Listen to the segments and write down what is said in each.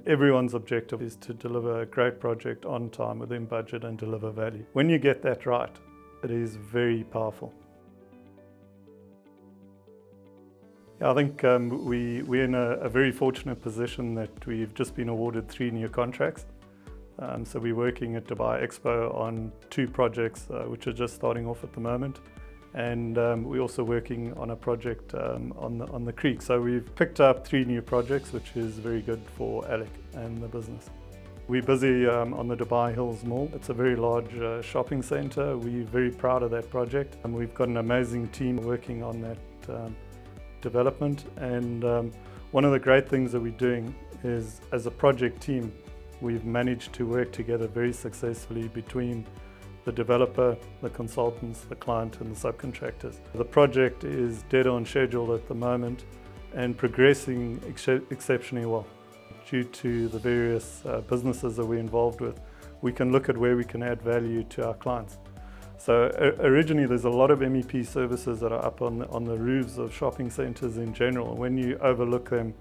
Everyone's objective is to deliver a great project on time, within budget, and deliver value. When you get that right, it is very powerful. I think we're in a very fortunate position that we've just been awarded 3 new contracts. So we're working at Dubai Expo on 2 projects which are just starting off at the moment. And we're also working on a project on the creek. So we've picked up 3 new projects, which is very good for ALEC and the business. We're busy on the Dubai Hills Mall. It's a very large shopping centre. We're very proud of that project. And we've got an amazing team working on that development. And one of the great things that we're doing is, as a project team, we've managed to work together very successfully between the developer, the consultants, the client and the subcontractors. The project is dead on schedule at the moment and progressing exceptionally well. Due to the various businesses that we're involved with, we can look at where we can add value to our clients. So originally there's a lot of MEP services that are up on the roofs of shopping centres in general. When you overlook them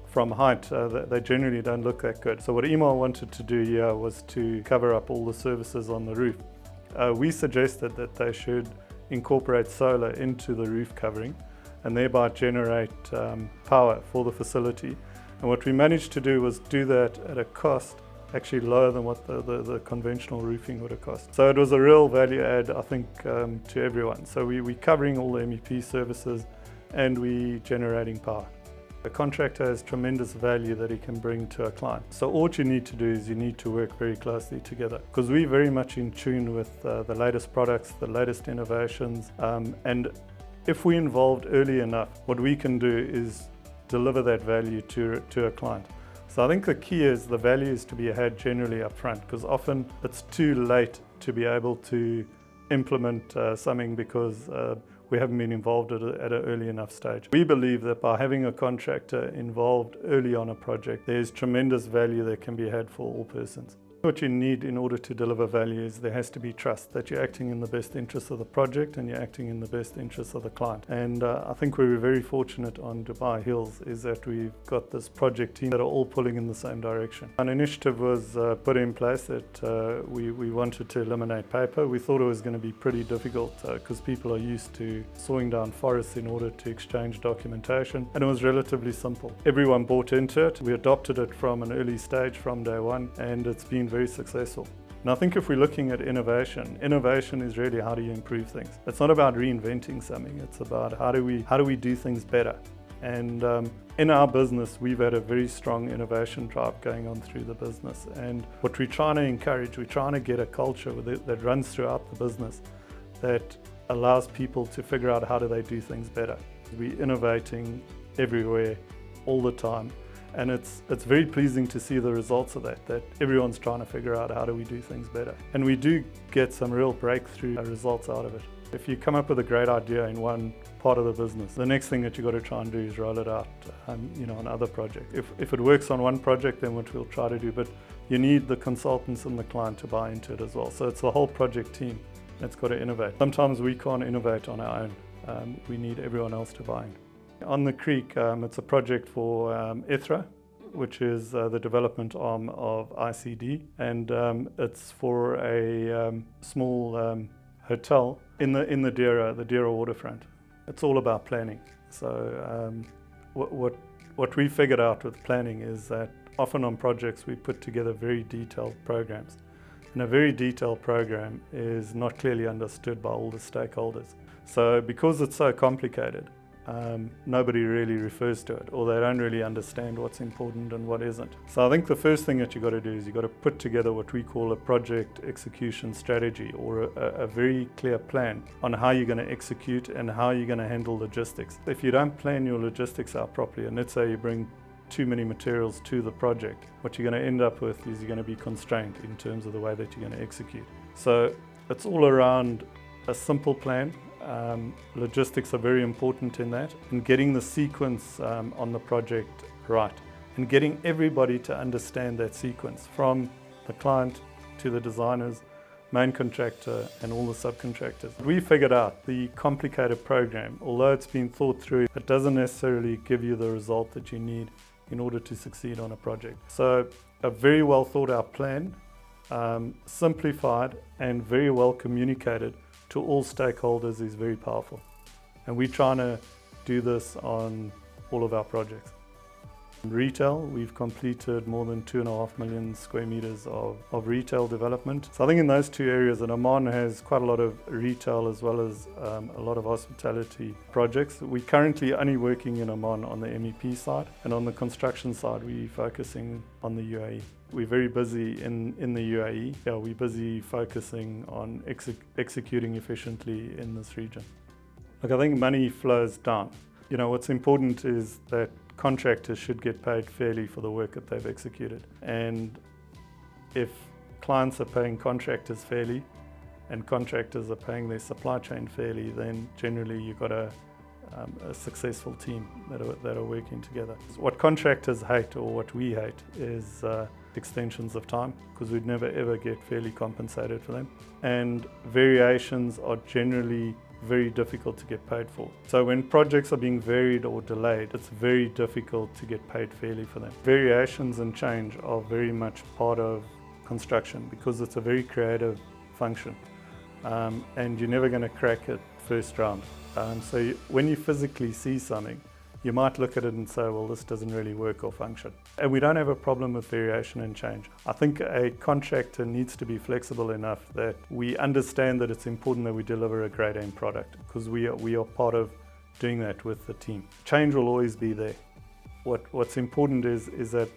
from height, they generally don't look that good. So what Emaar wanted to do here was to cover up all the services on the roof. We suggested that they should incorporate solar into the roof covering and thereby generate power for the facility. And what we managed to do was do that at a cost actually lower than what the conventional roofing would have cost. So it was a real value add, I think, to everyone. So we're covering all the MEP services and we're generating power. The contractor has tremendous value that he can bring to a client. So all you need to do is you need to work very closely together, because we're very much in tune with the latest products, the latest innovations, and if we're involved early enough, what we can do is deliver that value to a client. So I think the key is the value is to be had generally up front, because often it's too late to be able to implement something because we haven't been involved at an early enough stage. We believe that by having a contractor involved early on a project, there's tremendous value that can be had for all persons. What you need in order to deliver value is there has to be trust, that you're acting in the best interest of the project and you're acting in the best interest of the client. And I think we were very fortunate on Dubai Hills is that we've got this project team that are all pulling in the same direction. An initiative was put in place that we wanted to eliminate paper. We thought it was going to be pretty difficult because people are used to sawing down forests in order to exchange documentation, and it was relatively simple. Everyone bought into it. We adopted it from an early stage from day one, and it's been very successful. And I think if we're looking at innovation is really how do you improve things. It's not about reinventing something, it's about how do we do things better. And in our business, we've had a very strong innovation drive going on through the business. And what we're trying to encourage, we're trying to get a culture that runs throughout the business that allows people to figure out how do they do things better. We're innovating everywhere, all the time. And it's very pleasing to see the results of that everyone's trying to figure out how do we do things better. And we do get some real breakthrough results out of it. If you come up with a great idea in one part of the business, the next thing that you've got to try and do is roll it out on other projects. If it works on one project, then what we'll try to do, but you need the consultants and the client to buy into it as well. So it's the whole project team that's got to innovate. Sometimes we can't innovate on our own. We need everyone else to buy in. On the creek, it's a project for Ithra, which is the development arm of ICD, and it's for a small hotel in the Ithra waterfront. It's all about planning. So what we figured out with planning is that often on projects we put together very detailed programs, and a very detailed program is not clearly understood by all the stakeholders. So because it's so complicated, nobody really refers to it, or they don't really understand what's important and what isn't. So I think the first thing that you've got to do is you've got to put together what we call a project execution strategy, or a very clear plan on how you're going to execute and how you're going to handle logistics. If you don't plan your logistics out properly, and let's say you bring too many materials to the project, what you're going to end up with is you're going to be constrained in terms of the way that you're going to execute. So it's all around a simple plan. Logistics are very important in that, and getting the sequence on the project right, and getting everybody to understand that sequence, from the client to the designers, main contractor and all the subcontractors. We figured out the complicated program, although it's been thought through, it doesn't necessarily give you the result that you need in order to succeed on a project. So a very well thought out plan, simplified and very well communicated to all stakeholders is very powerful. And we're trying to do this on all of our projects. In retail, we've completed more than 2.5 million square meters of retail development. So I think in those two areas, and Oman has quite a lot of retail as well as a lot of hospitality projects. We're currently only working in Oman on the MEP side, and on the construction side, we're focusing on the UAE. We're very busy in the UAE. Yeah, we're busy focusing on executing efficiently in this region. Look, I think money flows down. You know, what's important is that contractors should get paid fairly for the work that they've executed. And if clients are paying contractors fairly and contractors are paying their supply chain fairly, then generally you've got a successful team that are working together. What contractors hate, or what we hate, is extensions of time, because we'd never ever get fairly compensated for them. And variations are generally very difficult to get paid for. So when projects are being varied or delayed, it's very difficult to get paid fairly for them. Variations and change are very much part of construction because it's a very creative function, and you're never going to crack it first round. So when you physically see something, you might look at it and say, well, this doesn't really work or function. And we don't have a problem with variation and change. I think a contractor needs to be flexible enough that we understand that it's important that we deliver a great end product, because we are part of doing that with the team. Change will always be there. What's important is that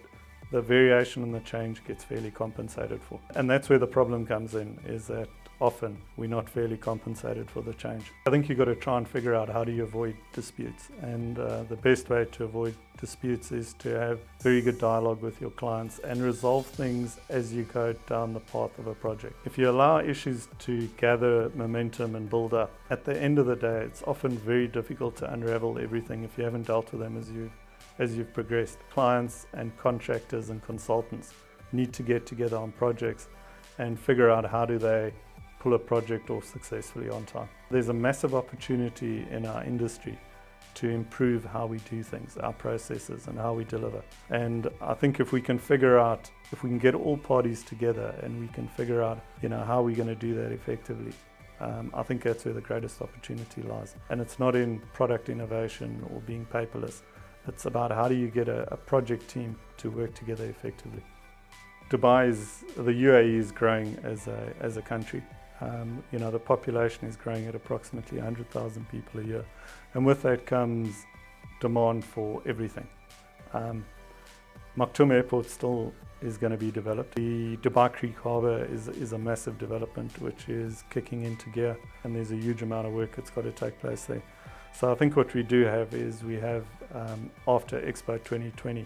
the variation and the change gets fairly compensated for. And that's where the problem comes in, is that often we're not fairly compensated for the change. I think you've got to try and figure out how do you avoid disputes. And the best way to avoid disputes is to have very good dialogue with your clients and resolve things as you go down the path of a project. If you allow issues to gather momentum and build up, at the end of the day, it's often very difficult to unravel everything if you haven't dealt with them as you've progressed. Clients and contractors and consultants need to get together on projects and figure out how do they pull a project off successfully on time. There's a massive opportunity in our industry to improve how we do things, our processes and how we deliver. And I think if we can get all parties together and we can figure out, how we're going to do that effectively, I think that's where the greatest opportunity lies. And it's not in product innovation or being paperless. It's about how do you get a project team to work together effectively. The UAE is growing as a country. The population is growing at approximately 100,000 people a year. And with that comes demand for everything. Maktoum Airport still is going to be developed. The Dubai Creek Harbour is a massive development which is kicking into gear, and there's a huge amount of work that's got to take place there. So I think what we do have is after Expo 2020,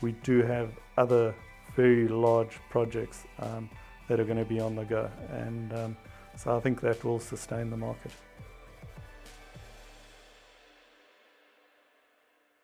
we do have other very large projects that are going to be on the go, and so I think that will sustain the market.